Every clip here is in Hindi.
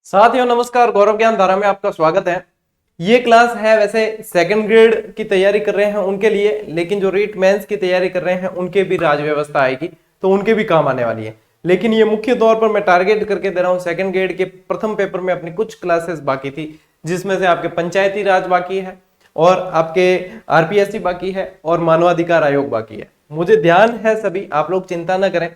साथियों नमस्कार, गौरव ज्ञान धारा में आपका स्वागत है। ये क्लास है वैसे सेकंड ग्रेड की तैयारी कर रहे हैं उनके लिए, लेकिन जो रीट मेंस की तैयारी कर रहे हैं उनके भी राज व्यवस्था आएगी तो उनके भी काम आने वाली है। लेकिन ये मुख्य तौर पर मैं टारगेट करके दे रहा हूँ। सेकंड ग्रेड के प्रथम पेपर में अपनी कुछ क्लासेस बाकी थी, जिसमें से आपके पंचायती राज बाकी है और आपके आरपीएससी बाकी है और मानवाधिकार आयोग बाकी है। मुझे ध्यान है, सभी आप लोग चिंता न करें,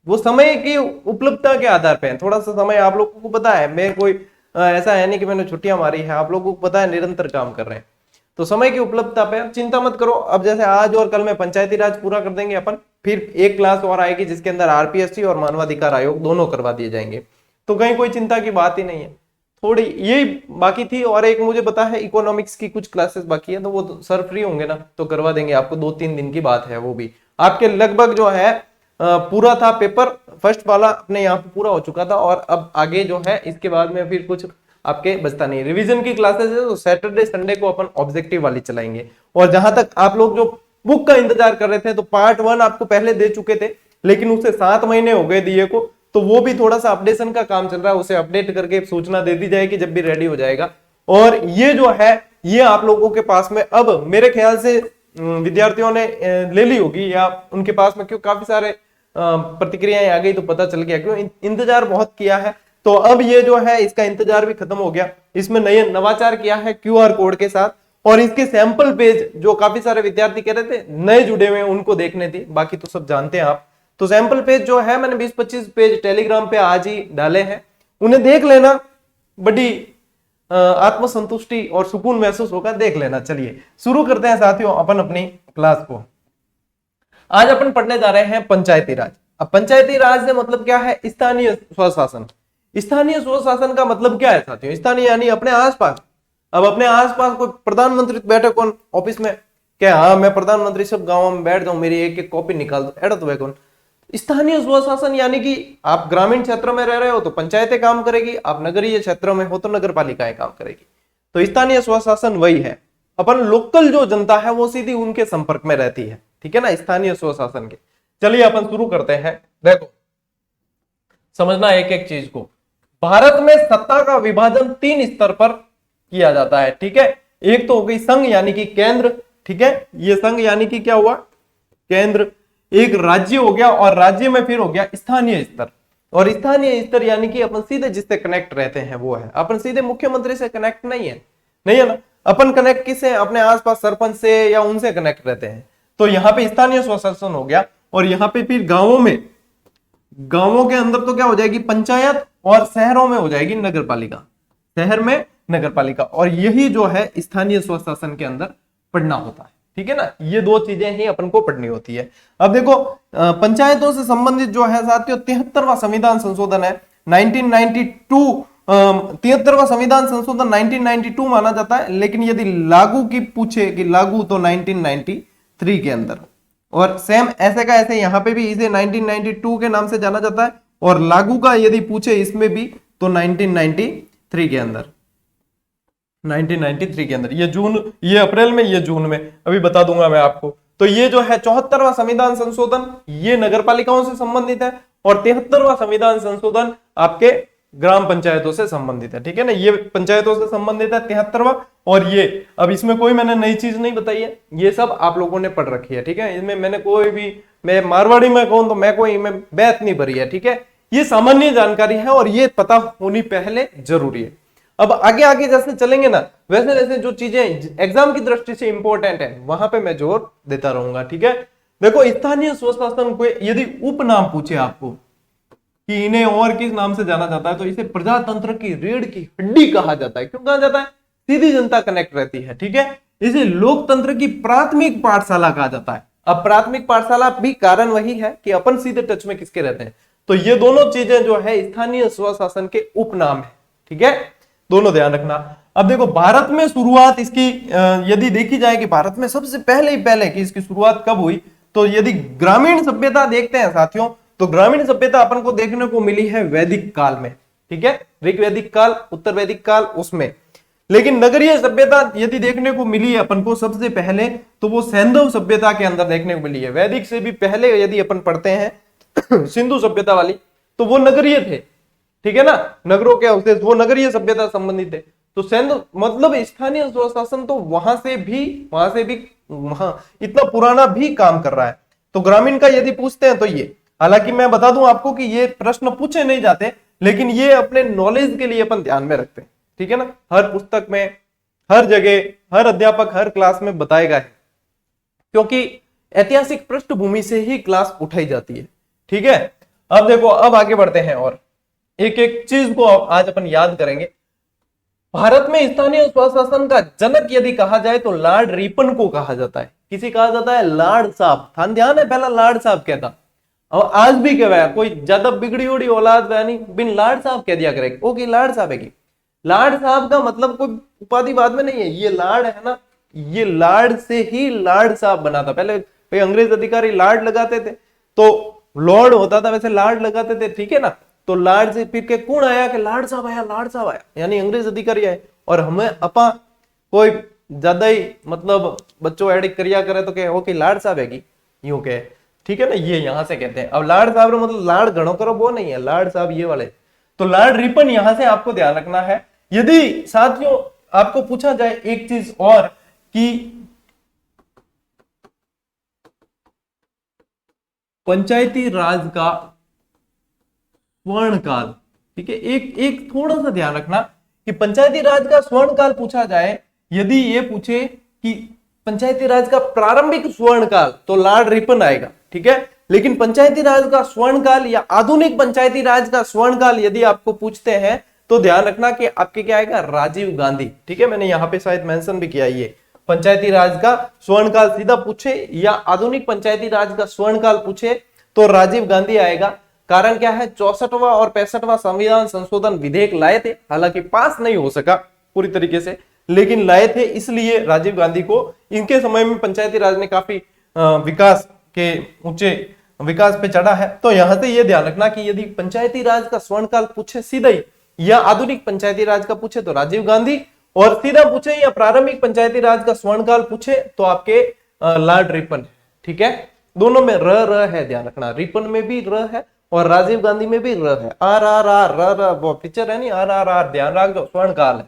वो समय की उपलब्धता के आधार पे है। थोड़ा सा समय आप लोगों को पता है, मैं कोई ऐसा है नहीं कि मैंने छुट्टियां मारी है, आप लोगों को पता है निरंतर काम कर रहे हैं, तो समय की उपलब्धता पे अब चिंता मत करो। अब जैसे आज और कल में पंचायती राज पूरा कर देंगे अपन, फिर एक क्लास और आएगी जिसके अंदर आरपीएससी और मानवाधिकार आयोग दोनों करवा दिए जाएंगे, तो कहीं कोई चिंता की बात ही नहीं है। थोड़ी यही बाकी थी और एक मुझे पता है इकोनॉमिक्स की कुछ क्लासेस बाकी है, तो वो तो सर फ्री होंगे ना तो करवा देंगे आपको, 2-3 दिन की बात है। वो भी आपके लगभग जो है पूरा था पेपर, फर्स्ट वाला अपने यहाँ पे पूरा हो चुका था और अब आगे जो है इसके बाद में फिर कुछ आपके बचता नहीं। रिवीजन की क्लासेस है तो सैटरडे संडे को अपन ऑब्जेक्टिव वाली चलाएंगे। और जहां तक आप लोग जो बुक का इंतजार कर रहे थे, तो पार्ट 1 आपको पहले दे चुके थे, लेकिन उसे 7 महीने हो गए दिए को, तो वो भी थोड़ा सा अपडेशन का काम चल रहा है, उसे अपडेट करके सूचना दे दी जाएगी जब भी रेडी हो जाएगा। और ये जो है ये आप लोगों के पास में अब मेरे ख्याल से विद्यार्थियों ने ले ली होगी या उनके पास में, क्यों काफी सारे प्रतिक्रियाएं आ गई तो पता चल गया, क्यों इंतजार बहुत किया है। तो अब ये जो है इसका इंतजार भी खत्म हो गया। इसमें नए नवाचार किया है क्यूआर कोड के साथ, और इसके सैंपल पेज जो काफी सारे विद्यार्थी कह रहे थे नए जुड़े हुए उनको देखने थे, बाकी तो सब जानते हैं आप। तो सैंपल पेज जो है मैंने 20-25 पेज टेलीग्राम पे आज ही डाले हैं, उन्हें देख लेना, बड़ी आत्मसंतुष्टि और सुकून महसूस होगा, देख लेना। चलिए शुरू करते हैं साथियों अपन अपनी क्लास को। आज अपन पढ़ने जा रहे हैं पंचायती राज। अब पंचायती राज से मतलब क्या है? स्थानीय स्वशासन। स्थानीय स्वशासन का मतलब क्या है साथियों? स्थानीय यानी अपने आसपास। अब अपने आसपास कोई प्रधानमंत्री बैठे कौन ऑफिस में, क्या हाँ मैं प्रधानमंत्री सब गांवों में बैठ जाऊं, मेरी एक एक कॉपी निकाल दो, एड़ा तो है कौन? स्थानीय स्वशासन यानी कि आप ग्रामीण क्षेत्र में रह रहे हो तो पंचायतें काम करेगी, आप नगरीय क्षेत्रों में हो तो नगर पालिकाएं काम करेगी। तो स्थानीय स्वशासन वही है, अपन लोकल जो जनता है वो सीधी उनके संपर्क में रहती है, ठीक है ना, स्थानीय स्वशासन के। चलिए अपन शुरू करते हैं। देखो समझना एक एक चीज को। भारत में सत्ता का विभाजन 3 स्तर पर किया जाता है, ठीक है। एक तो हो गई संघ यानी कि केंद्र, ठीक है, ये संघ यानी कि क्या हुआ? केंद्र। एक राज्य हो गया और राज्य में फिर हो गया स्थानीय स्तर, और स्थानीय स्तर यानी कि अपन सीधे जिससे कनेक्ट रहते हैं वो है। अपन सीधे मुख्यमंत्री से कनेक्ट नहीं है, नहीं है ना। अपन कनेक्ट किससे? अपने आसपास सरपंच से या उनसे कनेक्ट रहते हैं। तो यहाँ पे स्थानीय स्वशासन हो गया, और यहाँ पे फिर गांवों में, गांवों के अंदर तो क्या हो जाएगी? पंचायत, और शहरों में हो जाएगी नगर पालिका, शहर में नगर पालिका। और यही जो है स्थानीय स्वशासन के अंदर पढ़ना होता है, ठीक है ना। ये 2 चीजें ही अपन को पढ़नी होती है। अब देखो पंचायतों से संबंधित जो है साथियों 73वां संविधान संशोधन है 1992। 73वां संविधान संशोधन 1992 माना जाता है, लेकिन यदि लागू की पूछे कि लागू तो 1993 के अंदर। और सेम ऐसे का ऐसे यहाँ पे भी इसे 1992 के नाम से जाना जाता है, और लागू का यदि पूछे इसमें भी तो 1993 के अंदर, 1993 के अंदर। ये जून, ये अप्रैल में, ये जून में, अभी बता दूंगा मैं आपको। तो ये जो है 74वां संविधान संशोधन ये नगर पालिकाओं से संबंधित है, और 73वां संविधान संशोधन आपके ग्राम पंचायतों से संबंधित है, ठीक है ना। ये पंचायतों से संबंधित है 73वां, और ये अब इसमें कोई मैंने नई चीज नहीं बताई है, ये सब आप लोगों ने पढ़ रखी है, ठीक है। इसमें मैंने कोई भी, मैं मारवाड़ी में कहूं तो मैं कोई में बैत नहीं भरी है, ठीक है। ये सामान्य जानकारी है और ये पता होनी पहले जरूरी है। अब आगे आगे जैसे चलेंगे ना, वैसे वैसे जो चीजें एग्जाम की दृष्टि से इंपॉर्टेंट है वहां पे मैं जोर देता रहूंगा, ठीक है। देखो स्थानीय स्वशासन को यदि उपनाम पूछे आपको कि इन्हें और किस नाम से जाना जाता है, तो इसे प्रजातंत्र की रीढ़ की हड्डी कहा जाता है। क्यों कहा जाता है? सीधी जनता कनेक्ट रहती है, ठीक है। इसे लोकतंत्र की प्राथमिक पाठशाला कहा जाता है। अब प्राथमिक पाठशाला भी कारण वही है कि अपन सीधे टच में किसके रहते हैं। तो ये दोनों चीजें जो है स्थानीय स्वशासन के उपनाम है, ठीक है, दोनों ध्यान रखना। अब देखो भारत में शुरुआत इसकी यदि देखी जाए कि भारत में सबसे पहले कि इसकी शुरुआत कब हुई, तो यदि ग्रामीण सभ्यता देखते हैं साथियों, तो ग्रामीण सभ्यता अपन को देखने को मिली है वैदिक काल में, ठीक है, ऋग वैदिक काल, उत्तर वैदिक काल उसमें। लेकिन नगरीय सभ्यता यदि देखने को मिली है अपन को सबसे पहले, तो वो सैंधव सभ्यता के अंदर देखने को मिली है। वैदिक से भी पहले यदि अपन पढ़ते हैं सिंधु सभ्यता वाली, तो वो नगरीय थे, ठीक है ना। नगरों के अवशेष वो नगरीय सभ्यता संबंधित है। तो सैन्य मतलब स्थानीय स्वशासन तो वहां से भी वहां इतना पुराना भी काम कर रहा है। तो ग्रामीण का यदि पूछते हैं तो ये, हालांकि मैं बता दूं आपको कि ये प्रश्न पूछे नहीं जाते, लेकिन ये अपने नॉलेज के लिए अपन ध्यान में रखते हैं, ठीक है ना। हर पुस्तक में, हर जगह, हर अध्यापक हर क्लास में बताएगा है, क्योंकि ऐतिहासिक पृष्ठभूमि से ही क्लास उठाई जाती है, ठीक है। अब देखो, अब आगे बढ़ते हैं और एक एक चीज को आज अपन याद करेंगे। भारत में स्थानीय स्वशासन का जनक यदि कहा जाए तो लॉर्ड रिपन को कहा जाता है। किसी कहा जाता है लॉर्ड साहब, ध्यान है, पहला लॉर्ड साहब कहता, और आज भी कहवाया कोई ज्यादा बिगड़ी उड़ी औलाद नहीं, बिन लॉर्ड साहब कह दिया करेगा, ओ कि लॉर्ड साहब है कि लॉर्ड साहब का मतलब कोई उपाधि बाद में नहीं है, ये लॉर्ड है ना, ये लॉर्ड से ही लॉर्ड साहब बना था। पहले अंग्रेज अधिकारी लॉर्ड लगाते थे तो लॉर्ड होता था, वैसे लॉर्ड लगाते थे, ठीक है ना। तो लॉर्ड से फिर के कौन आया कि लॉर्ड साहब आया, लॉर्ड साहब आया, यानी अंग्रेज अधिकारी आए। और हमें अपा कोई ज्यादा ही मतलब बच्चों एडिक करिया करे तो कहे ओके लॉर्ड साहब है कि यूं कहे, ठीक है ना, ये यहां से कहते हैं। अब लॉर्ड साहब मतलब लॉर्ड गणो करो वो नहीं है, लॉर्ड साहब ये वाले। तो लॉर्ड रिपन यहां से आपको ध्यान रखना है। यदि साथियों आपको पूछा जाए एक चीज और कि पंचायती राज का स्वर्ण काल, ठीक है, एक थोड़ा सा ध्यान रखना कि पंचायती राज का स्वर्ण काल पूछा जाए, यदि ये पूछे कि पंचायती राज का प्रारंभिक स्वर्ण काल तो लॉर्ड रिपन आएगा, ठीक है। लेकिन पंचायती राज का स्वर्ण काल या आधुनिक पंचायती राज का स्वर्ण काल यदि आपको पूछते हैं तो ध्यान रखना कि आपके क्या आएगा, राजीव गांधी, ठीक है। मैंने यहां पे शायद मेंशन भी किया, ये पंचायती राज का स्वर्ण काल सीधा पूछे या आधुनिक पंचायती राज का स्वर्ण काल पूछे तो राजीव गांधी आएगा। कारण क्या है, 64वां और 65वां संविधान संशोधन विधेयक लाए थे, हालांकि पास नहीं हो सका पूरी तरीके से, लेकिन लाए थे, इसलिए राजीव गांधी को इनके समय में पंचायती राज ने काफी विकास के ऊंचे विकास पे चढ़ा है। तो यहां से यह ध्यान रखना कि यदि पंचायती राज का स्वर्ण काल पूछे सीधा ही या आधुनिक पंचायती राज का पूछे तो राजीव गांधी, और सीधा पूछे या प्रारंभिक पंचायती राज का स्वर्ण काल पूछे तो आपके लॉर्ड रिपन, ठीक है। दोनों में र है, ध्यान रखना, रिपन में भी र है और राजीव गांधी में भी र है। RRR वो पिक्चर है नहीं, RRR, ध्यान रख दो, स्वर्ण काल है।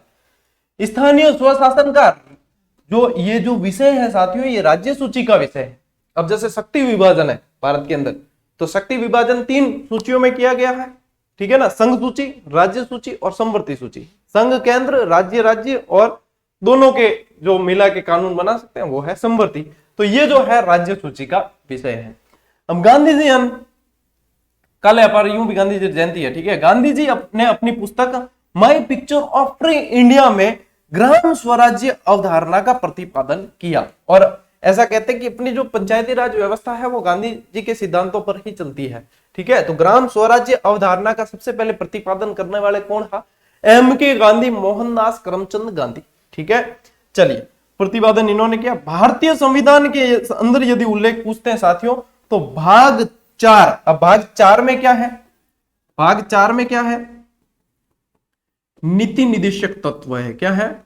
स्थानीय स्वशासन का जो विषय है साथियों, ये राज्य सूची का विषय है। अब जैसे शक्ति विभाजन है भारत के अंदर, तो शक्ति विभाजन 3 सूचियों में किया गया है, ठीक है ना, संघ सूची, राज्य सूची और समवर्ती सूची। संघ केंद्र, राज्य राज्य, और दोनों के जो मिला के कानून बना सकते हैं वो है समवर्ती। तो ये जो है राज्य सूची का विषय है। अब गांधी जी कल है, यूं भी गांधी जी जयंती है, ठीक है। गांधी जी ने अपनी पुस्तक my picture of free India में ग्राम स्वराज्य अवधारणा का प्रतिपादन किया, और ऐसा कहते हैं कि अपनी जो पंचायती राज व्यवस्था है वो गांधी जी के सिद्धांतों पर ही चलती है, ठीक है। तो ग्राम स्वराज्य अवधारणा का सबसे पहले प्रतिपादन करने वाले कौन था, MK गांधी, मोहनदास करमचंद गांधी, ठीक है। चलिए, प्रतिपादन इन्होंने किया। भारतीय संविधान के अंदर यदि उल्लेख पूछते हैं साथियों तो भाग 4, अब भाग 4 में क्या है, भाग 4 में क्या है, नीति निदेशक तत्व है, क्या है,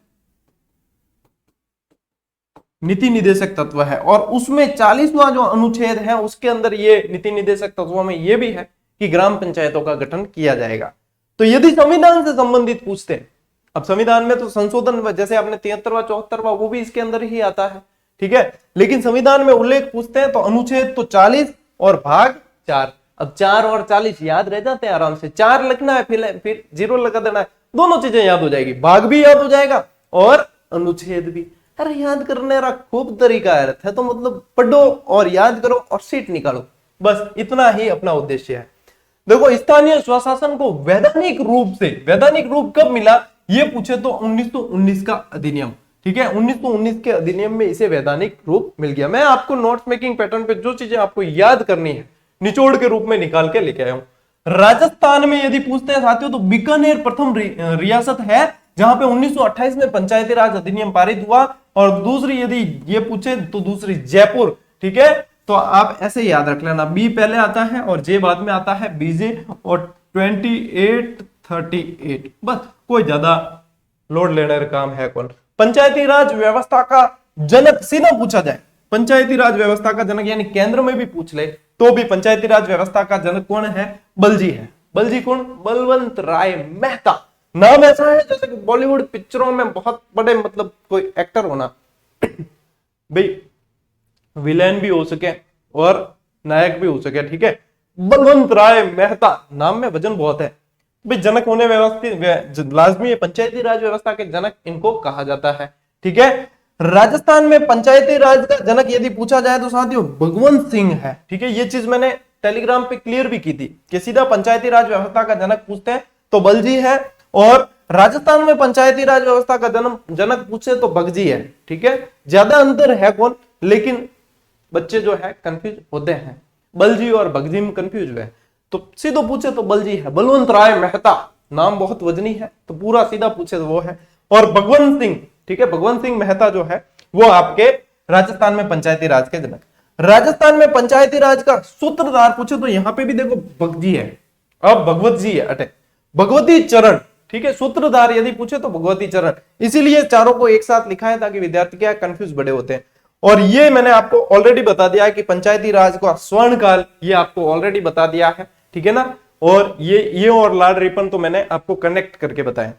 नीति निदेशक तत्व है। और उसमें 40वां जो अनुच्छेद है उसके अंदर ये नीति निदेशक तत्वों में ये भी है कि ग्राम पंचायतों का गठन किया जाएगा। तो यदि संविधान से संबंधित पूछते हैं, अब संविधान में तो संशोधन जैसे आपने 73वां 74वां वो भी इसके अंदर ही आता है, ठीक है। लेकिन संविधान में उल्लेख पूछते हैं तो अनुच्छेद तो 40 और भाग 4। अब 4 और 40 याद रह जाते हैं आराम से, 4 लिखना है फिर 0 लगा देना है, दोनों चीजें याद हो जाएगी, भाग भी याद हो जाएगा और अनुच्छेद भी। अरे याद करने का खूब तरीका है, तो मतलब पढ़ो और याद करो और सीट निकालो, बस इतना ही अपना उद्देश्य है। देखो, स्थानीय स्वशासन को वैधानिक रूप कब मिला ये पूछे तो 1919 का अधिनियम, ठीक है। 1919 के अधिनियम में इसे वैधानिक रूप मिल गया। मैं आपको नोट्स मेकिंग पैटर्न पे जो चीजें आपको याद करनी है निचोड़ के रूप में निकाल के लेके आया हूं। राजस्थान में यदि पूछते हैं साथियों तो बीकानेर प्रथम रियासत है जहां पे 1928 में पंचायती राज अधिनियम पारित हुआ, और दूसरी यदि ये पूछे तो दूसरी जयपुर, ठीक है। तो आप ऐसे याद रख लेना, बी पहले आता है और जे बाद में आता है, बीजे और 2838, बस कोई ज्यादा लोड लेने का काम है कौन। पंचायती राज व्यवस्था का जनक सीधा पूछा जाए, पंचायती राज व्यवस्था का जनक यानी केंद्र में भी पूछ ले तो भी पंचायती राज व्यवस्था का जनक कौन है, बलजी है, बलजी कौन? बलवंत राय मेहता। नाम ऐसा है जैसे कि बॉलीवुड पिक्चरों में बहुत बड़े मतलब कोई एक्टर होना भाई, विलेन भी हो सके और नायक भी हो सके, ठीक है। बलवंत राय मेहता, नाम में वजन बहुत है भाई। जनक होने व्यवस्थित लाजमी है, पंचायती राज व्यवस्था के जनक इनको कहा जाता है, ठीक है। राजस्थान में पंचायती राज का जनक यदि पूछा जाए तो साथियों भगवंत सिंह है, ठीक है। ये चीज मैंने टेलीग्राम पे क्लियर भी की थी कि सीधा पंचायती राज व्यवस्था का जनक पूछते हैं तो बलजी है, और राजस्थान में पंचायती राज व्यवस्था का जनक पूछे तो बगजी है, ठीक है। ज्यादा अंतर है कौन, लेकिन बच्चे जो है कंफ्यूज होते हैं, बलजी और बगजी में कंफ्यूज हुए। तो सीधो पूछे तो बलजी है। बलवंत राय मेहता, नाम बहुत वजनी है तो पूरा सीधा पूछे तो वो है। और भगवंत सिंह, ठीक है, भगवंत सिंह मेहता जो है वो आपके राजस्थान में पंचायती राज के जनक। राजस्थान में पंचायती राज का सूत्रधार पूछे तो यहां पे भी देखो बगजी है, अब भगवत जी है, अटे भगवती चरण, ठीक है। सूत्रधार यदि पूछे तो भगवती चरण, इसीलिए चारों को एक साथ लिखा है ताकि विद्यार्थी क्या कंफ्यूज बड़े होते हैं। और ये मैंने आपको ऑलरेडी बता दिया है कि पंचायती राज का स्वर्ण काल, ये आपको ऑलरेडी बता दिया है, ठीक है ना। और ये और लॉर्ड रिपन तो मैंने आपको कनेक्ट करके बताया,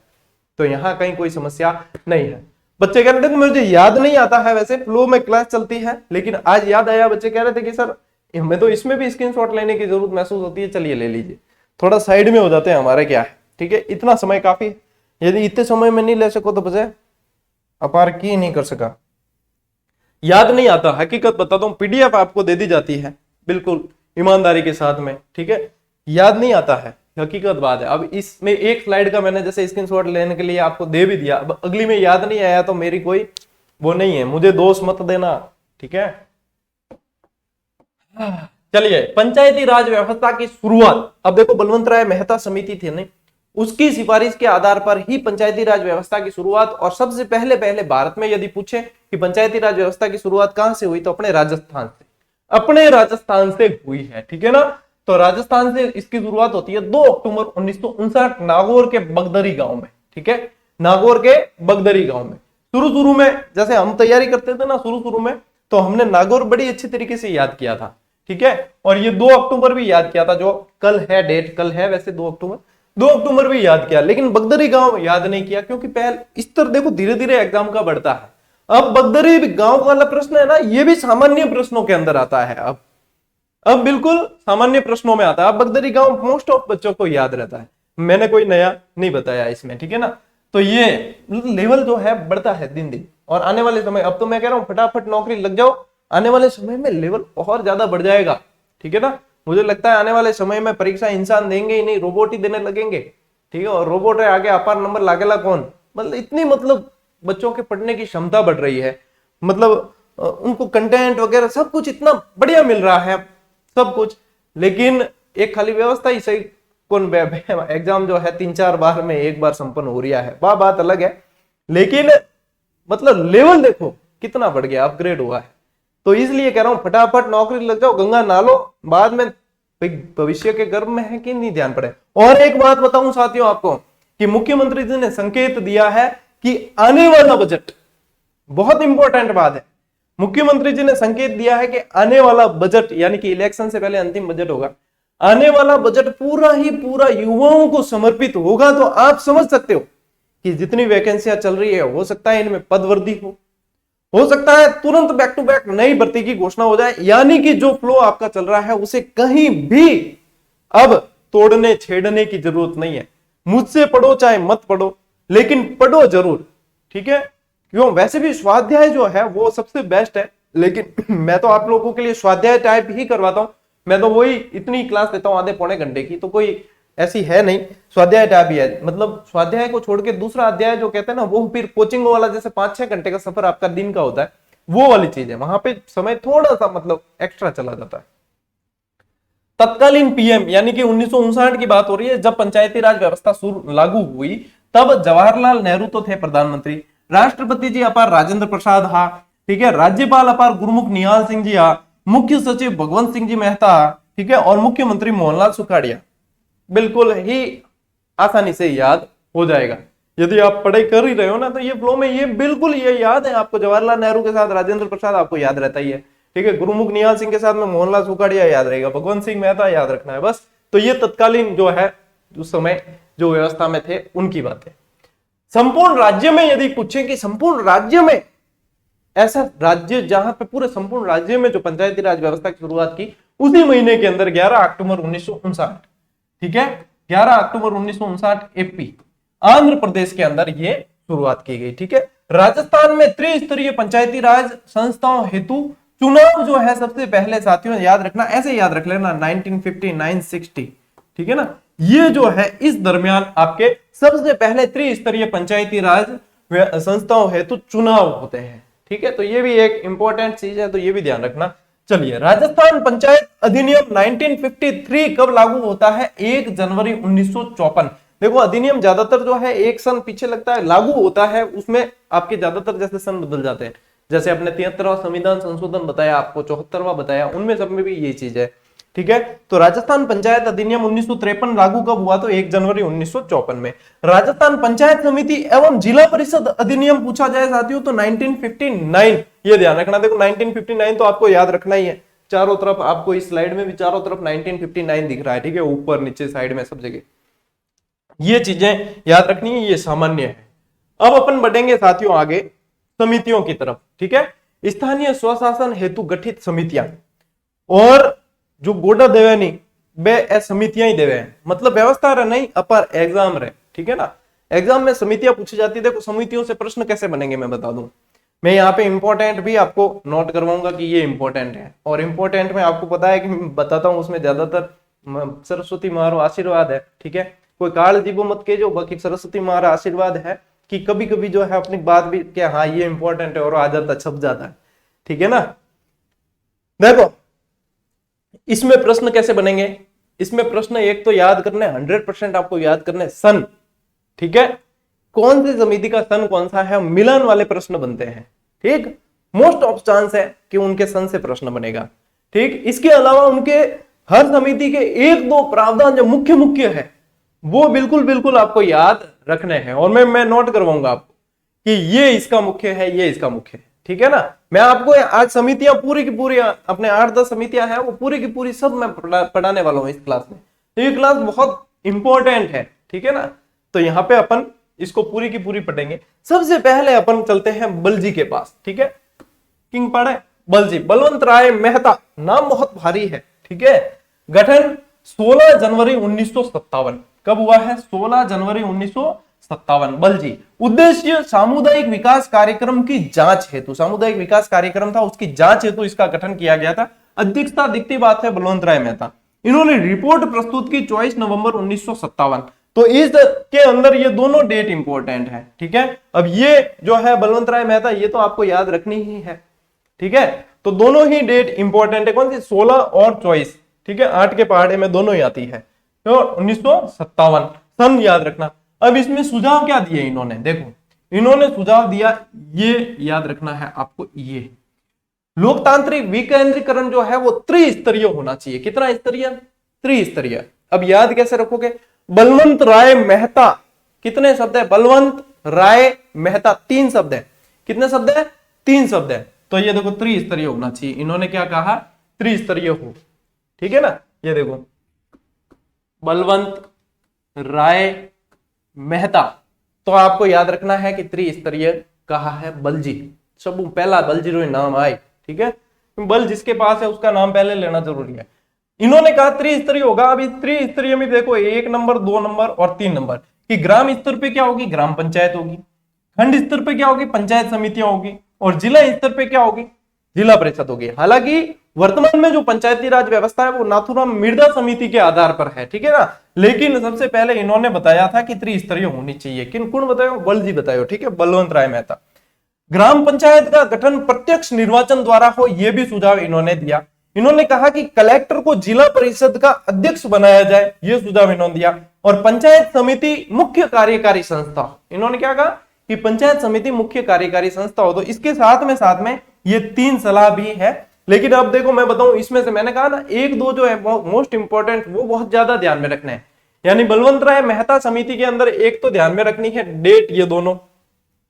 तो यहां कहीं कोई समस्या नहीं है। बच्चे कह रहे थे कि मुझे याद नहीं आता है, वैसे फ्लो में क्लास चलती है, लेकिन आज याद आया। बच्चे कह रहे थे कि सर हमें तो इसमें भी स्क्रीनशॉट लेने की जरूरत महसूस होती है, चलिए ले लीजिए, थोड़ा साइड में हो जाते हैं हमारे, क्या है, ठीक है। इतना समय काफी है, यदि इतने समय में नहीं ले सको तो बच्चे अपार की नहीं कर सका। याद नहीं आता, हकीकत बताता हूं, पीडीएफ आपको दे दी जाती है बिल्कुल ईमानदारी के साथ में, ठीक है। याद नहीं आता है, हकीकत बात है। अब इसमें एक स्लाइड का मैंने जैसे स्क्रीनशॉट लेने के लिए आपको दे भी दिया, अब अगली में याद नहीं आया तो मेरी कोई वो नहीं है, मुझे दोष मत देना, ठीक है। चलिए, पंचायती राज व्यवस्था की शुरुआत, अब देखो बलवंत राय मेहता समिति थी नहीं, उसकी सिफारिश के आधार पर ही पंचायती राज व्यवस्था की शुरुआत। और सबसे पहले पहले भारत में यदि पूछे कि पंचायती राज व्यवस्था की शुरुआत कहां से हुई तो अपने राजस्थान से हुई है, ठीक है ना। तो राजस्थान से इसकी शुरुआत होती है 2 अक्टूबर 1959 नागौर के बगदरी गांव में, ठीक है। नागौर के बगदरी गांव में शुरू में जैसे हम तैयारी करते थे ना शुरू में, तो हमने नागौर बड़ी अच्छी तरीके से याद किया था, ठीक है। और ये 2 अक्टूबर भी याद किया था, जो कल है, डेट कल है वैसे 2 अक्टूबर भी याद किया, लेकिन बगदरी गांव याद नहीं किया, क्योंकि पहले इस तरह देखो धीरे धीरे एग्जाम का बढ़ता है। अब बगदरी गांव वाला प्रश्न है ना, ये भी सामान्य प्रश्नों के अंदर आता है, अब बिल्कुल सामान्य प्रश्नों में आता है। अब बगदरी गांव मोस्ट ऑफ बच्चों को याद रहता है, मैंने कोई नया नहीं बताया इसमें, ठीक है ना। तो ये लेवल जो है बढ़ता है दिन दिन, और आने वाले समय, अब तो मैं कह रहा हूं फटाफट नौकरी लग जाओ, आने वाले समय में लेवल और ज्यादा बढ़ जाएगा, ठीक है ना। मुझे लगता है आने वाले समय में परीक्षा इंसान देंगे ही नहीं, रोबोट ही देने लगेंगे, ठीक है। और रोबोट है आगे अपार नंबर लागेला कौन, मतलब इतनी मतलब बच्चों के पढ़ने की क्षमता बढ़ रही है, मतलब उनको कंटेंट वगैरह सब कुछ इतना बढ़िया मिल रहा है सब कुछ, लेकिन एक खाली व्यवस्था ही सही कौन, एग्जाम जो है 3-4 बार में एक बार संपन्न हो रहा है, वह बात अलग है, लेकिन मतलब लेवल देखो कितना बढ़ गया, अपग्रेड हुआ है। तो इसलिए कह रहा हूं फटाफट नौकरी लग जाओ, गंगा नालो, बाद में भविष्य के गर्भ में है कि नहीं ध्यान पड़े। और एक बात बताऊं साथियों आपको कि मुख्यमंत्री जी ने संकेत दिया है कि आने वाला बजट, बहुत इंपॉर्टेंट बात है, मुख्यमंत्री जी ने संकेत दिया है कि आने वाला बजट, यानी कि इलेक्शन से पहले अंतिम बजट होगा, आने वाला बजट पूरा ही पूरा युवाओं को समर्पित होगा। तो आप समझ सकते हो कि जितनी वैकेंसियां चल रही है, हो सकता है इनमें पदवृद्धि हो सकता है तुरंत बैक टू बैक नई भर्ती की घोषणा हो जाए, यानी कि जो फ्लो आपका चल रहा है उसे कहीं भी अब तोड़ने छेड़ने की जरूरत नहीं है। मुझसे पढ़ो चाहे मत पढ़ो, लेकिन पढ़ो जरूर, ठीक है। क्यों, वैसे भी स्वाध्याय जो है वो सबसे बेस्ट है, लेकिन मैं तो आप लोगों के लिए स्वाध्याय टाइप ही करवाता हूं, मैं तो वही इतनी क्लास देता हूं आधे पौने घंटे की, तो कोई ऐसी है नहीं, स्वाध्याय टाइप ही है। मतलब स्वाध्याय को छोड़ के दूसरा अध्याय जो कहते हैं ना, वो फिर कोचिंग वाला, जैसे 5-6 घंटे का सफर आपका दिन का होता है, वो वाली चीज है, वहां पे समय थोड़ा सा मतलब एक्स्ट्रा चला जाता है। तत्कालीन पीएम, यानी कि 1959 की बात हो रही है, जब पंचायती राज व्यवस्था लागू हुई, तब जवाहरलाल नेहरू तो थे प्रधानमंत्री, राष्ट्रपति जी अपार राजेंद्र प्रसाद हा, ठीक है, राज्यपाल अपार गुरमुख निहाल सिंह जी हा, मुख्य सचिव भगवंत सिंह जी मेहता, ठीक है, और मुख्यमंत्री मोहनलाल सुखाड़िया। बिल्कुल ही आसानी से याद हो जाएगा, यदि आप पढ़ाई कर ही रहे हो ना, तो ये फ्लो में ये बिल्कुल ये याद है आपको। जवाहरलाल नेहरू के साथ राजेंद्र प्रसाद आपको याद रहता ही है, ठीक है, गुरुमुख निहाल सिंह के साथ में मोहनलाल सुखाड़िया याद रहेगा, भगवंत सिंह मेहता याद रखना है बस। तो ये तत्कालीन जो है उस समय जो व्यवस्था में थे उनकी बातें। संपूर्ण राज्य में यदि पूछें कि संपूर्ण राज्य में ऐसा राज्य जहां पे पूरे संपूर्ण राज्य में जो पंचायती राज व्यवस्था की शुरुआत की उसी महीने के अंदर 11 अक्टूबर 1959, ठीक है, 11 अक्टूबर 1959 एपी आंध्र प्रदेश के अंदर ये शुरुआत की गई। ठीक है, राजस्थान में त्रिस्तरीय पंचायती राज संस्थाओं हेतु चुनाव जो है सबसे पहले, साथियों याद रखना, ऐसे याद रख लेना, 1959-60, ठीक है ना, ये जो है इस दरमियान आपके सबसे पहले त्रिस्तरीय पंचायती राज संस्थाओं हेतु चुनाव होते हैं। ठीक है, तो ये भी एक इंपॉर्टेंट चीज है, तो ये भी ध्यान रखना। चलिए, राजस्थान पंचायत अधिनियम 1953 कब लागू होता है? 1 जनवरी 1954। देखो, अधिनियम ज्यादातर जो है एक सन पीछे लगता है, लागू होता है उसमें आपके ज्यादातर जैसे सन बदल जाते हैं। जैसे अपने 73वां संविधान संशोधन बताया, आपको 74वां बताया, उनमें सब में भी ये चीज है। ठीक है, तो राजस्थान पंचायत अधिनियम 1953 लागू कब हुआ? तो 1 जनवरी 1954 में। राजस्थान पंचायत समिति एवं जिला परिषद अधिनियम पूछा जाए साथियों तो 1959, ये ध्यान रखना। देखो 1959 तो आपको याद रखना ही है, चारों तरफ आपको इस स्लाइड में भी चारों तरफ 1959 दिख रहा है। ठीक है, ऊपर नीचे साइड में सब जगह ये चीजें याद रखनी है, ये सामान्य है। अब अपन बढ़ेंगे साथियों आगे समितियों की तरफ। ठीक है, स्थानीय स्वशासन हेतु गठित समितियां, और जो गोडा देवे नहीं बे समितियां ही देवे हैं, मतलब व्यवस्था रहे नहीं अपर एग्जाम रहे। ठीक है ना, एग्जाम में समितियां पूछी जाती है। देखो समितियों से प्रश्न कैसे बनेंगे मैं बता दूं। मैं यहाँ पे इंपॉर्टेंट भी आपको नोट करवाऊंगा कि ये इंपॉर्टेंट है, और इंपॉर्टेंट में आपको पता है कि बताता हूँ उसमें ज्यादातर सरस्वती मारो आशीर्वाद है। ठीक है, कोई काल जीवो मत के जो, बाकी सरस्वती मारा आशीर्वाद है कि कभी कभी जो है अपनी बात भी क्या, हाँ ये इंपॉर्टेंट है, और आ जाता छप जाता है। ठीक है ना, देखो इसमें प्रश्न कैसे बनेंगे। इसमें प्रश्न एक तो याद करने 100% आपको याद करने सन। ठीक है, कौन सी समिति का सन कौन सा है, मिलान वाले प्रश्न बनते हैं। ठीक, मोस्ट ऑफ चांस है कि उनके सन से प्रश्न बनेगा। ठीक, इसके अलावा उनके हर समिति के 1-2 प्रावधान जो मुख्य मुख्य है वो बिल्कुल बिल्कुल आपको याद रखने हैं, और मैं नोट करवाऊंगा आपको कि ये इसका मुख्य है, ये इसका मुख्य है। ठीक है ना, मैं आपको आज समितियां पूरी की पूरी अपने 8-10 समितियां हैं वो पूरी की पूरी सब मैं पढ़ाने वाला हूं इस क्लास में। तो ये क्लास बहुत इंपॉर्टेंट है। ठीक है ना, तो यहाँ पे अपन इसको पूरी की पूरी पढ़ेंगे। सबसे पहले अपन चलते हैं बलजी के पास। ठीक है, किंग पढ़े बलजी, बलवंत राय मेहता, नाम बहुत भारी है। ठीक है, गठन 16 जनवरी 1957। कब हुआ है? 16 जनवरी 1957। बलजी, उद्देश्य सामुदायिक विकास कार्यक्रम की जांच हेतु, सामुदायिक विकास कार्यक्रम था उसकी जांच हेतु इसका गठन किया गया था। अध्यक्षता दिखती बात है बलवंत राय मेहता। इन्होंने रिपोर्ट प्रस्तुत की 24 नवंबर 1957। तो इस के अंदर ये दोनों डेट इंपॉर्टेंट है। ठीक है, अब ये जो है बलवंत राय मेहता, ये तो आपको याद रखनी ही है। ठीक है, तो दोनों ही डेट इंपॉर्टेंट है। कौन सी? 16 और 24। ठीक है, 8 के पहाड़े में दोनों ही आती है। तो 1957 सन याद रखना। अब इसमें सुझाव क्या दिए इन्होंने? देखो इन्होंने सुझाव दिया, ये याद रखना है आपको, ये लोकतांत्रिक विकेंद्रीकरण जो है वो त्रिस्तरीय होना चाहिए। कितना स्तरीय? त्रिस्तरीय। अब याद कैसे रखोगे? बलवंत राय मेहता, कितने शब्द है? बलवंत राय मेहता 3 शब्द है। कितने शब्द है? 3 शब्द है। तो ये देखो त्रिस्तरीय होना चाहिए। इन्होंने क्या कहा? त्रिस्तरीय हो। ठीक है ना, ये देखो बलवंत राय मेहता, तो आपको याद रखना है कि त्रिस्तरीय कहा है बलजी। सब पहला बलजी रो नाम आए। ठीक है, बल जिसके पास है उसका नाम पहले लेना जरूरी है। इन्होंने कहा त्रिस्तरीय होगा। अब इस त्रिस्तरीय में देखो 1 नंबर, 2 नंबर और 3 नंबर कि ग्राम स्तर पे क्या होगी? ग्राम पंचायत होगी। खंड स्तर पे क्या होगी? पंचायत समितियां होगी। और जिला स्तर पे क्या होगी? जिला परिषद होगी। हालांकि वर्तमान में जो पंचायती राज व्यवस्था है वो नाथुराम मिर्जा समिति के आधार पर है। ठीक है ना, लेकिन सबसे पहले इन्होंने बताया था कि त्रिस्तरीय होनी चाहिए। किन कौन बतायो? बलजी बतायो। ठीक है, बलवंत राय मेहता। ग्राम पंचायत का गठन प्रत्यक्ष निर्वाचन द्वारा हो, यह भी सुझाव इन्होंने दिया। इन्होंने कहा कि कलेक्टर को जिला परिषद का अध्यक्ष बनाया जाए, यह सुझाव इन्होंने दिया। और पंचायत समिति मुख्य कार्यकारी संस्था, इन्होंने क्या कहा कि पंचायत समिति मुख्य कार्यकारी संस्था हो। तो इसके साथ में ये 3 सलाह भी है। लेकिन अब देखो मैं बताऊं, इसमें से मैंने कहा ना 1-2 जो है मोस्ट इंपॉर्टेंट, वो बहुत ज्यादा ध्यान में रखना है। यानी बलवंत राय मेहता समिति के अंदर एक तो ध्यान में रखनी है डेट, ये दोनों।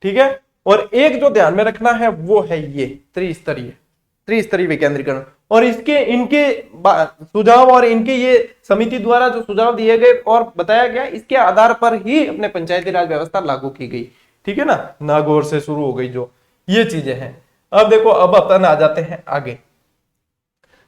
ठीक है, और एक जो ध्यान में रखना है वो है ये त्रिस्तरीय विकेंद्रीकरण। और इसके इनके सुझाव और इनके ये समिति द्वारा जो सुझाव दिए गए और बताया गया, इसके आधार पर ही अपने पंचायती राज व्यवस्था लागू की गई। ठीक है ना, नागौर से शुरू हो गई जो ये चीजें हैं। अब देखो, अब अपन आ जाते हैं आगे।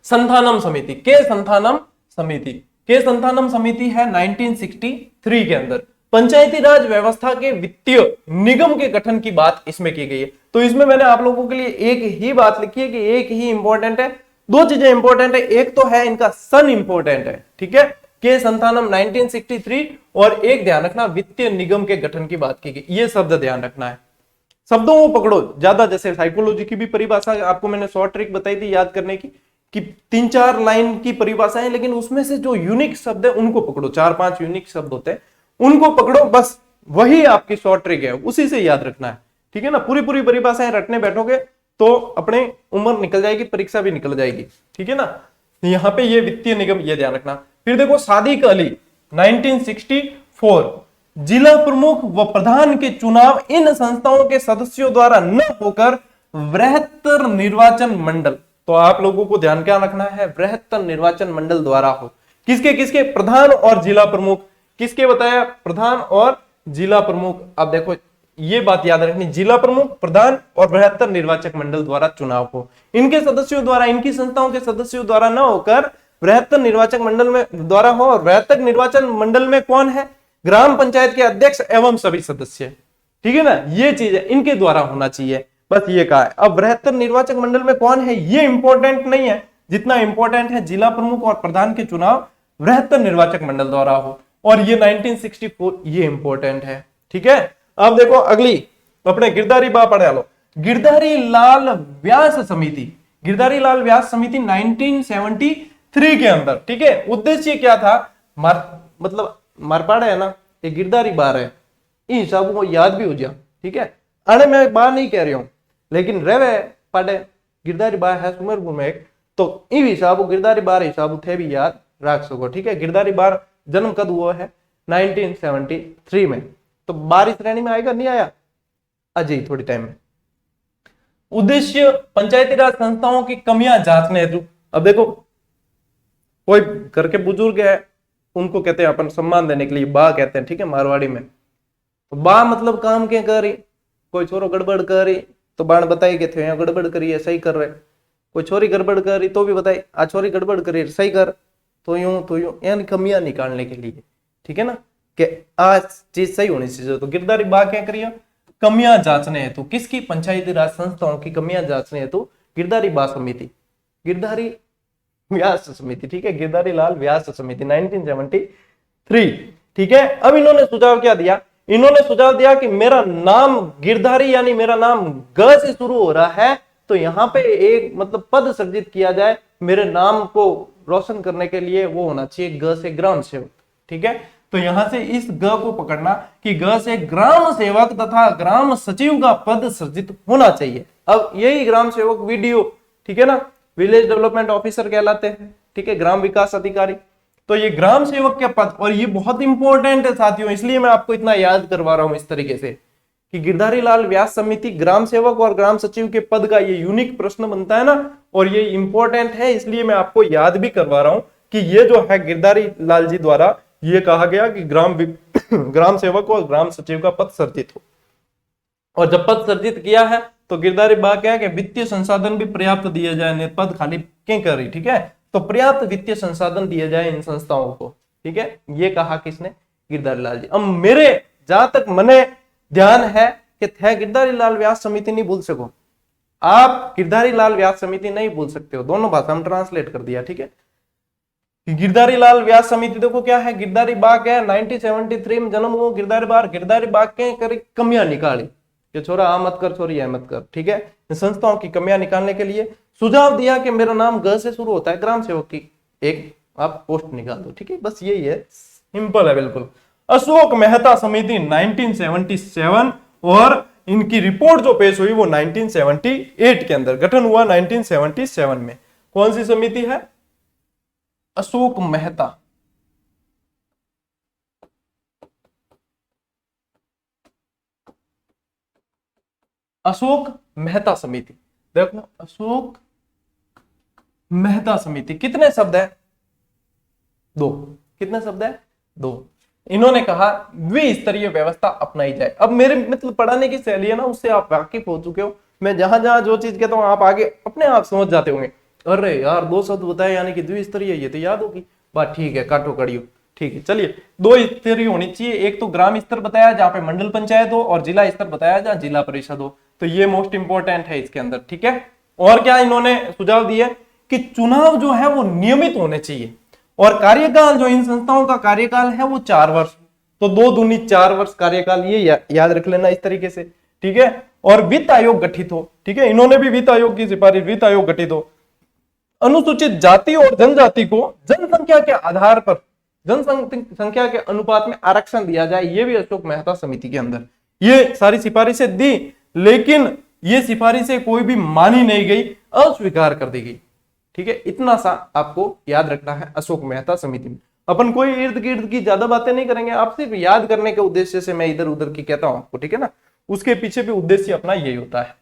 संथानम समिति, के संथानम समिति, के संथानम समिति है 1963 के अंदर पंचायती राज व्यवस्था के वित्तीय निगम के गठन की बात इसमें की गई है। तो इसमें मैंने आप लोगों के लिए एक ही बात लिखी है कि एक ही इंपॉर्टेंट है, दो चीजें इंपॉर्टेंट है, एक तो है इनका सन इंपॉर्टेंट है, ठीक है, के संथानम 1963, और एक ध्यान रखना वित्तीय निगम के गठन की बात की गई, ये शब्द ध्यान रखना है। शब्दों को पकड़ो ज्यादा, जैसे साइकोलॉजी की भी परिभाषा आपको मैंने शॉर्ट ट्रिक बताई थी याद करने की, कि 3-4 लाइन की परिभाषा है, लेकिन उसमें से जो यूनिक शब्द है उनको पकड़ो, 4-5 यूनिक शब्द होते हैं उनको पकड़ो, बस वही आपकी शॉर्ट ट्रिक है, उसी से याद रखना है। ठीक है ना, पूरी पूरी परिभाषाएं रटने बैठोगे तो अपने उम्र निकल जाएगी, परीक्षा भी निकल जाएगी। ठीक है ना, यहाँ पे ये वित्तीय निगम, ये ध्यान रखना। फिर देखो सादिक अली 1964, जिला प्रमुख व प्रधान के चुनाव इन संस्थाओं के सदस्यों द्वारा न होकर वृहत्तर निर्वाचन मंडल, तो आप लोगों को ध्यान क्या रखना है, वृहत्तर निर्वाचन मंडल द्वारा हो। किसके किसके, प्रधान और जिला प्रमुख, किसके बताया, प्रधान और जिला प्रमुख। अब देखो ये बात याद रखनी, जिला प्रमुख, प्रधान और बृहत्तर निर्वाचक मंडल द्वारा चुनाव हो, इनके सदस्यों द्वारा, इनकी संस्थाओं के सदस्यों द्वारा न होकर बृहत्तर निर्वाचक मंडल में द्वारा हो। और बृहत्तर निर्वाचन मंडल में कौन है, ग्राम पंचायत के अध्यक्ष एवं सभी सदस्य। ठीक है ना, ये चीज है, इनके द्वारा होना चाहिए, बस ये कहा है। अब बृहत्तर निर्वाचक मंडल में कौन है ये इंपॉर्टेंट नहीं है, जितना इंपॉर्टेंट है जिला प्रमुख और प्रधान के चुनाव बृहत्तर निर्वाचक मंडल द्वारा हो, और ये 1964 ये इंपॉर्टेंट है। ठीक है, अब देखो अगली अपने गिरधारी बा पढ़ा लो, गिरधारी लाल व्यास समिति, गिरधारी लाल व्यास समिति 1973 के अंदर। ठीक है, उद्देश्य क्या था, मतलब मारपाड़ा है ना, ये गिरधारी बार है, इन हिसाब को याद भी हो जा। ठीक है, अरे मैं बार नहीं कह रही हूं, लेकिन रेवे पढ़े गिरधारी बार है सुमेरपुर में एक, तो इन हिसाब गिरधारी बार हिसाब थे भी याद रख सको। ठीक है, गिरधारी बार जन्म कब हुआ है, 1973 में, तो 12 श्रेणी में आएगा, नहीं आया अजय थोड़ी टाइम में। उद्देश्य पंचायती राज संस्थाओं की कमियां जांचने हेतु। अब देखो कोई घर के बुजुर्ग है, उनको कहते हैं अपन सम्मान देने के लिए बा कहते हैं। ठीक है, मारवाड़ी में तो बा मतलब काम क्या कर रही, कोई छोरो गड़बड़ कर रही तो बाण बताई के थे यहाँ गड़बड़ करी है, सही कर रहे, कोई छोरी गड़बड़ कर रही तो भी बताई आ छोरी गड़बड़ करी सही कर, तो यूं यानी कमियां निकालने के लिए। ठीक है ना, कि आज चीज सही होनी चाहिए। तो गिरधारी बा क्या करिए, कमियां जांचने हेतु, किसकी, पंचायती राज संस्थाओं की कमियां जांचने हेतु गिरधारी बा समिति, गिरधारी व्यास समिति। ठीक है, गिरधारी लाल व्यास समिति 1973। ठीक है, अब इन्होंने सुझाव क्या दिया, इन्होंने सुझाव दिया कि मेरा नाम गिरधारी यानी मेरा नाम ग से शुरू हो रहा है, तो यहाँ पे एक मतलब पद सृजित किया जाए मेरे नाम को रोशन करने के लिए, वो होना चाहिए ग से ग्राम सेवक। ठीक है, तो यहां से इस ग को पकड़ना कि ग से ग्राम सेवक तथा ग्राम सचिव का पद सृजित होना चाहिए। अब यही ग्राम सेवक वीडियो, ठीक है ना, विलेज डेवलपमेंट ऑफिसर कहलाते हैं। ठीक है, ग्राम विकास अधिकारी, तो ये ग्राम सेवक के पद, और ये बहुत इंपॉर्टेंट है साथियों, इसलिए मैं आपको इतना याद करवा रहा हूं इस तरीके से कि गिरधारी लाल व्यास समिति ग्राम सेवक और ग्राम सचिव के पद का ये यूनिक प्रश्न बनता है ना, और ये इंपॉर्टेंट है, इसलिए मैं आपको याद भी करवा रहा हूं कि ये जो है गिरधारी लाल जी द्वारा ये कहा गया कि ग्राम सेवक और ग्राम सचिव का पद सृजित हो। और जब पद सृजित किया है तो गिरधारी बा क्या है कि वित्तीय संसाधन भी पर्याप्त दिए जाए, पद खाली क्यों कर रही। ठीक है, तो पर्याप्त वित्तीय संसाधन दिए जाए इन संस्थाओं को। ठीक है, ये कहा किसने, गिरधारी लाल जी। अब मेरे जहां तक मने ध्यान है कि थे गिरधारी लाल व्यास समिति नहीं भूल सको, आप गिरधारी लाल व्यास समिति नहीं भूल सकते हो, दोनों भाषा में ट्रांसलेट कर दिया। ठीक है, गिरधारी लाल व्यास समिति देखो क्या है, गिरधारी बाग क्या है, 1973 में जन्म हुआ गिरधारी बाग के करी कमियां निकाली कि छोरा आ मत कर, छोरी आ मत कर। ठीक है, संस्थाओं की कमियां निकालने के लिए सुझाव दिया कि मेरा नाम ग से शुरू होता है, ग्राम सेवक की एक आप पोस्ट निकाल दो। ठीक है, बस यही है, सिंपल है बिल्कुल। अशोक मेहता समिति 1977, और इनकी रिपोर्ट जो पेश हुई वो 1978 के अंदर, गठन हुआ 1977 में। कौन सी समिति है, अशोक मेहता। अशोक मेहता समिति, देखो अशोक मेहता समिति। कितने शब्द है? दो। कितने शब्द है? दो। इन्होंने कहा द्विस्तरीय व्यवस्था अपनाई जाए। अब मेरे मतलब पढ़ाने की शैली है ना, उससे आप वाकिफ हो चुके हो। मैं जहां जहां जो चीज कहता हूं आप आगे अपने आप समझ जाते होंगे। अरे यार दो शब्द बताए यानी कि द्विस्तरीय, ये तो याद होगी बात। ठीक है, काटो कड़ियो। ठीक है, चलिए दो स्तरीय होनी चाहिए। एक तो ग्राम स्तर बताया जहां पे मंडल पंचायत हो, और जिला स्तर बताया जहां जिला परिषद हो। तो ये मोस्ट इंपॉर्टेंट है इसके अंदर। ठीक है, और क्या इन्होंने सुझाव दिए कि चुनाव जो है वो नियमित होने चाहिए, और कार्यकाल जो इन संस्थाओं का कार्यकाल है वो 4 वर्ष। तो 2 दूनी 4 वर्ष कार्यकाल, ये याद रख लेना इस तरीके से। ठीक है, और वित्त आयोग गठित हो। ठीक है, इन्होंने भी वित्त आयोग की सिफारिश, वित्त आयोग गठित हो। अनुसूचित जाति और जनजाति को जनसंख्या के आधार पर, जनसंख्या के अनुपात में आरक्षण दिया जाए, ये भी अशोक मेहता समिति के अंदर ये सारी सिफारिशें दी, लेकिन ये सिफारिशें कोई भी मानी नहीं गई, अस्वीकार कर दी गई। ठीक है, इतना सा आपको याद रखना है अशोक मेहता समिति में। अपन कोई इर्द गिर्द की ज्यादा बातें नहीं करेंगे, आप सिर्फ याद करने के उद्देश्य से मैं इधर उधर की कहता हूं आपको। ठीक है ना, उसके पीछे भी उद्देश्य अपना यही होता है।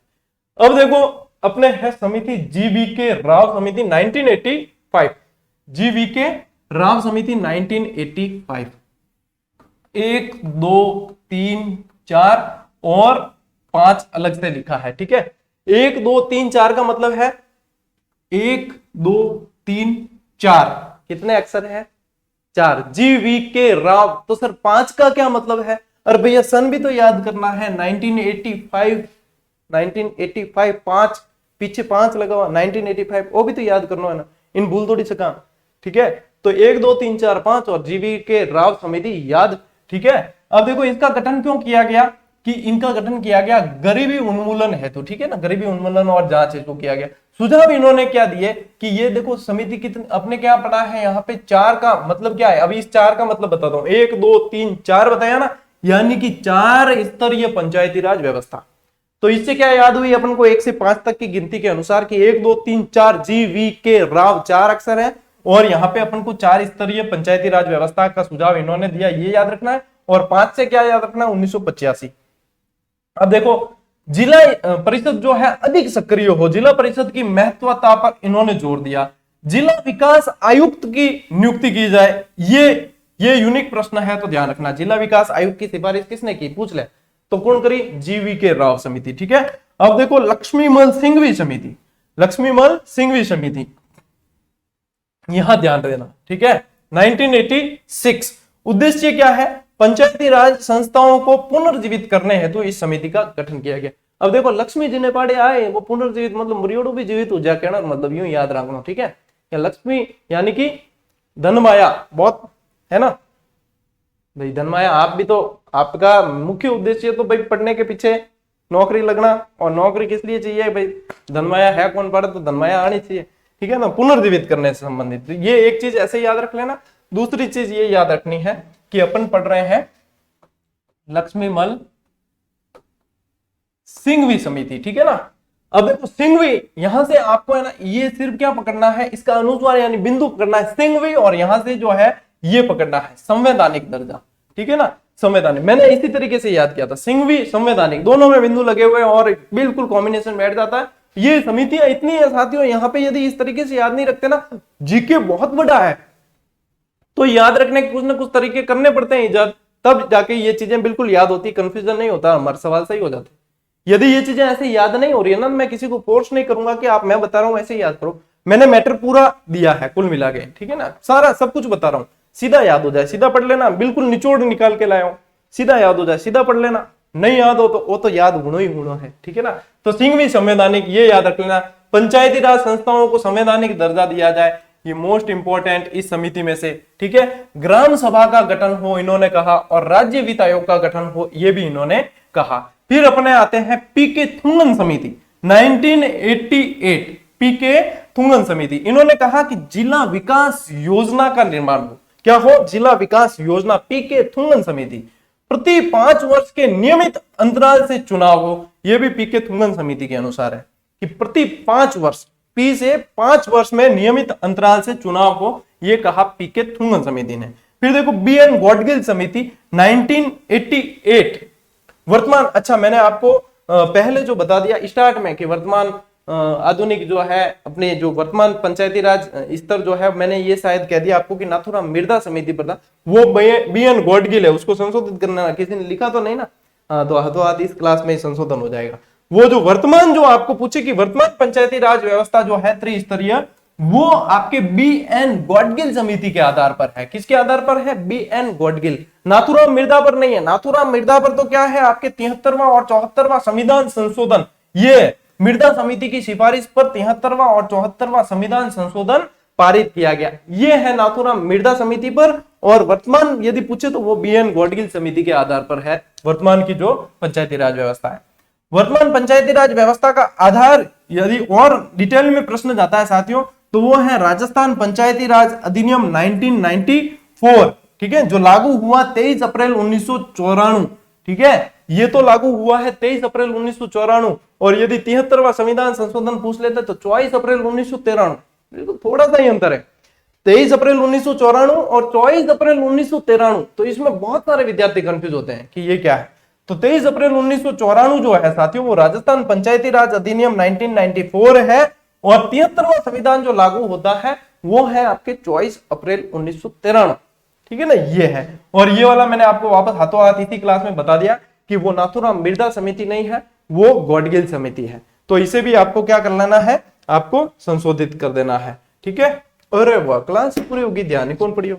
अब देखो अपने है समिति GVK राव समिति 1985। GVK राव समिति 1985। 1 2 3 4 और 5 अलग से लिखा है। ठीक है, 1 2 3 4 का मतलब है 1 2 3 4। कितने अक्षर है? 4। GVK राव। तो सर 5 का क्या मतलब है? अरे भैया सन भी तो याद करना है। 1985, 1985 5 पीछे 5 लगा हुआ 1985, वो भी तो याद करना है ना, इन भूल थोड़ी सका। ठीक है, तो 1 2 3 4 5 और GVK राव समिति याद। ठीक है, अब देखो इसका गठन क्यों किया गया, कि इनका गठन किया गया गरीबी उन्मूलन है। तो ठीक है ना, गरीबी उन्मूलन और जांच हेतु किया गया। सुझाव इन्होंने क्या दिए कि ये देखो समिति कितने, अपने क्या पढ़ा है यहाँ पे 4 का मतलब क्या है। अभी इस 4 का मतलब बताता हूँ। 1 2 3 4 बताया ना, यानी कि 4 स्तरीय पंचायती राज व्यवस्था। तो इससे क्या याद हुई अपन को 1 से 5 तक की गिनती के अनुसार कि 1 2 3 4 GVK राव 4 अक्षर है, और यहाँ पे अपन को 4 स्तरीय पंचायती राज व्यवस्था का सुझाव इन्होंने दिया, ये याद रखना है। और 5 से क्या याद रखना है? 1985। अब देखो जिला परिषद जो है अधिक सक्रिय हो, जिला परिषद की महत्वता पर इन्होंने जोर दिया। जिला विकास आयुक्त की नियुक्ति की जाए, ये यूनिक प्रश्न है तो ध्यान रखना। जिला विकास आयुक्त की सिफारिश किसने की? पूछ ले तो कौन करी? GVK राव समिति। ठीक है, अब देखो लक्ष्मीमल सिंघवी समिति, लक्ष्मीमल सिंघवी समिति, यहां ध्यान देना। ठीक है, 1986। उद्देश्य क्या है? पंचायती राज संस्थाओं को पुनर्जीवित करने हेतु इस समिति का गठन किया गया। अब देखो लक्ष्मी जी ने पाड़े आए, वो पुनर्जीवित मतलब मुरियोड़ो भी जीवित हो जाए, कहना मतलब यूं याद रखना। ठीक है, या लक्ष्मी यानी कि धनमाया, बहुत है ना भाई धनमाया। आप भी तो, आपका मुख्य उद्देश्य तो भाई पढ़ने के पीछे नौकरी लगना, और नौकरी किस लिए चाहिए भाई? धनमाया है, कौन पढ़े तो धनमाया आनी चाहिए। ठीक है ना, पुनर्जीवित करने से संबंधित ये एक चीज ऐसे याद रख लेना। दूसरी चीज ये याद रखनी है कि अपन पढ़ रहे हैं लक्ष्मीमल सिंघवी समिति। ठीक है ना, अब देखो सिंघवी, यहां से आपको है ना ये सिर्फ क्या पकड़ना है, इसका अनुस्वार यानी बिंदु पकड़ना है सिंघवी, और यहां से जो है ये पकड़ना है संवैधानिक दर्जा। ठीक है ना, संवैधानिक मैंने इसी तरीके से याद किया था, सिंघवी संवैधानिक, दोनों में बिंदु लगे हुए और बिल्कुल कॉम्बिनेशन बैठ जाता है। ये समितियां इतनी है साथियों, यहाँ पे यदि इस तरीके से याद नहीं रखते ना, जीके बहुत बड़ा है, तो याद रखने के कुछ ना कुछ तरीके करने पड़ते हैं इजाद, तब जाके ये चीजें बिल्कुल याद होती, कंफ्यूजन नहीं होता, हमारे सवाल सही हो जाते। यदि ये चीजें ऐसे याद नहीं हो रही है ना, मैं किसी को फोर्स नहीं करूंगा कि आप मैं बता रहा हूं ऐसे याद करो। मैंने मैटर पूरा दिया है कुल मिला के। ठीक है ना, सारा सब कुछ बता रहा हूं, सीधा याद हो जाए, सीधा पढ़ लेना, बिल्कुल निचोड़ निकाल के लाया हूं, सीधा याद हो जाए, सीधा पढ़ लेना। नहीं याद हो तो वो तो याद गुणों ही गुणों है। ठीक है ना, तो सिंघवी संवैधानिक ये याद रख लेना। पंचायती राज संस्थाओं को संवैधानिक दर्जा दिया जाए, ये मोस्ट इंपॉर्टेंट इस समिति में से। ठीक है, ग्राम सभा का गठन हो इन्होंने कहा, और राज्य वित्त आयोग का गठन हो ये भी इन्होंने कहा। फिर अपने आते हैं पीके थुंगन समिति 1988। पीके थुंगन समिति, इन्होंने कहा कि जिला विकास योजना का निर्माण हो। क्या हो? जिला विकास योजना। पीके थुंगन समिति, प्रति 5 वर्ष के नियमित अंतराल से चुनाव हो, यह भी पीके थुंगन समिति के अनुसार है कि प्रति 5 वर्ष, पी से 5 वर्ष में नियमित अंतराल से चुनाव हो, यह कहा पीके थुंगन समिति ने। फिर देखो BN गॉडगिल समिति 1988। वर्तमान, अच्छा मैंने आपको पहले जो बता दिया स्टार्ट में कि वर्तमान आधुनिक जो है अपने जो वर्तमान पंचायती राज स्तर जो है, मैंने ये शायद कह दिया आपको कि नाथूराम मिर्धा समिति पर था, वो बी.एन. गॉडगिल है, उसको संशोधित करना, किसी ने लिखा तो नहीं ना। तो हाथ इस क्लास में संशोधन हो जाएगा। वो जो वर्तमान, जो आपको पूछे कि वर्तमान पंचायती राज व्यवस्था जो है त्रिस्तरीय, वो आपके बी.एन. गॉडगिल समिति के आधार पर है। किसके आधार पर है? बी.एन. गॉडगिल, नाथूराम मिर्धा पर नहीं है। नाथूराम मिर्धा पर तो क्या है, आपके 73वां और 74वां संविधान संशोधन, ये मिर्धा समिति की सिफारिश पर 73वां और 74वां संविधान संशोधन पारित किया गया, ये है नाथूराम मिर्धा समिति पर। और वर्तमान यदि पूछे तो वो बी.एन. गॉडगिल समिति के आधार पर है वर्तमान की जो पंचायती राज व्यवस्था है। वर्तमान पंचायती राज व्यवस्था का आधार, यदि और डिटेल में प्रश्न जाता है साथियों, तो वो है राजस्थान पंचायती राज अधिनियम 1994, ठीक है, जो लागू हुआ 23 अप्रैल 1994, ठीक है, ये तो लागू हुआ है 23 अप्रैल 1994। और यदि 73वां संविधान संशोधन पूछ लेते तो 24 अप्रैल 1993, तो थोड़ा सा ही अंतर है, 23 अप्रैल 1994 और 24 अप्रैल 1993। तो इसमें बहुत सारे विद्यार्थी कंफ्यूज होते हैं कि ये क्या है। तो 23 अप्रैल 1994 जो है साथियों, वो राजस्थान पंचायती राज अधिनियम 1994 है। और 73वां संविधान जो लागू होता है वो है आपके 24 अप्रैल 1993, ठीक है ना, ये है। और ये वाला मैंने आपको वापस हाथों हाथ इसी क्लास में बता दिया कि वो नाथूराम मिर्धा समिति नहीं है, वो गॉडगिल समिति है। तो इसे भी आपको क्या कर लेना है, आपको संशोधित कर देना है, ठीक है। अरे वाह, क्लास पूरी होगी, ध्यान कौन पड़ी हो।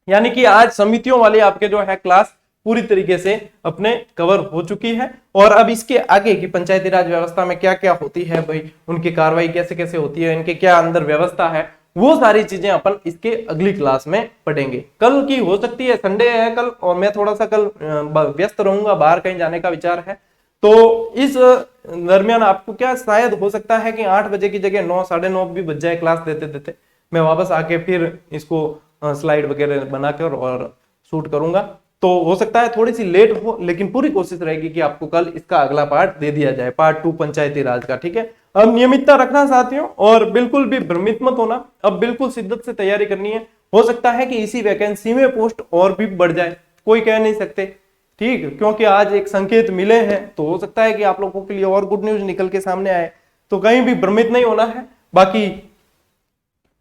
यानी कि आज समितियों वाली आपके जो है क्लास पूरी तरीके से अपने कवर हो चुकी है। और अब इसके आगे की पंचायती राज व्यवस्था में क्या क्या होती है भाई, उनकी कार्रवाई कैसे कैसे होती है, इनके क्या अंदर व्यवस्था है, वो सारी चीजें अपन इसके अगली क्लास में पढ़ेंगे। कल की हो सकती है, संडे है कल, और मैं थोड़ा सा कल व्यस्त रहूंगा, बाहर कहीं जाने का विचार है। तो इस दरमियान आपको क्या शायद हो सकता है कि 8 बजे की जगह 9, 9:30 भी बज जाए क्लास देते देते। मैं वापस आके फिर इसको स्लाइड वगैरह बनाकर और शूट करूंगा। तो हो सकता है थोड़ी सी लेट हो, लेकिन पूरी कोशिश रहेगी कि आपको कल इसका अगला पार्ट दे दिया जाए, पार्ट 2 पंचायती राज का, ठीक है। अब नियमितता रखना साथियों, और बिल्कुल भी भ्रमित मत होना, अब बिल्कुल शिद्दत से तैयारी करनी है। हो सकता है कि इसी वैकेंसी में पोस्ट और भी बढ़ जाए, कोई कह नहीं सकते, ठीक, क्योंकि आज एक संकेत मिले हैं, तो हो सकता है कि आप लोगों के लिए और गुड न्यूज निकल के सामने आए। तो कहीं भी भ्रमित नहीं होना है, बाकी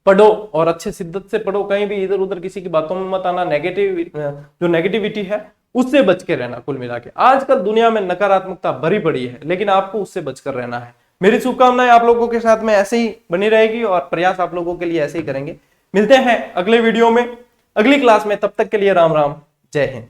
पढ़ो और अच्छे शिद्दत से पढ़ो, कहीं भी इधर उधर किसी की बातों में मत आना, जो नेगेटिविटी है उससे बच के रहना। कुल मिला के आजकल दुनिया में नकारात्मकता भरी पड़ी है, लेकिन आपको उससे बचकर रहना है। मेरी शुभकामनाएं आप लोगों के साथ में ऐसे ही बनी रहेगी और प्रयास आप लोगों के लिए ऐसे ही करेंगे। मिलते हैं अगले वीडियो में, अगली क्लास में, तब तक के लिए राम राम, जय हिंद।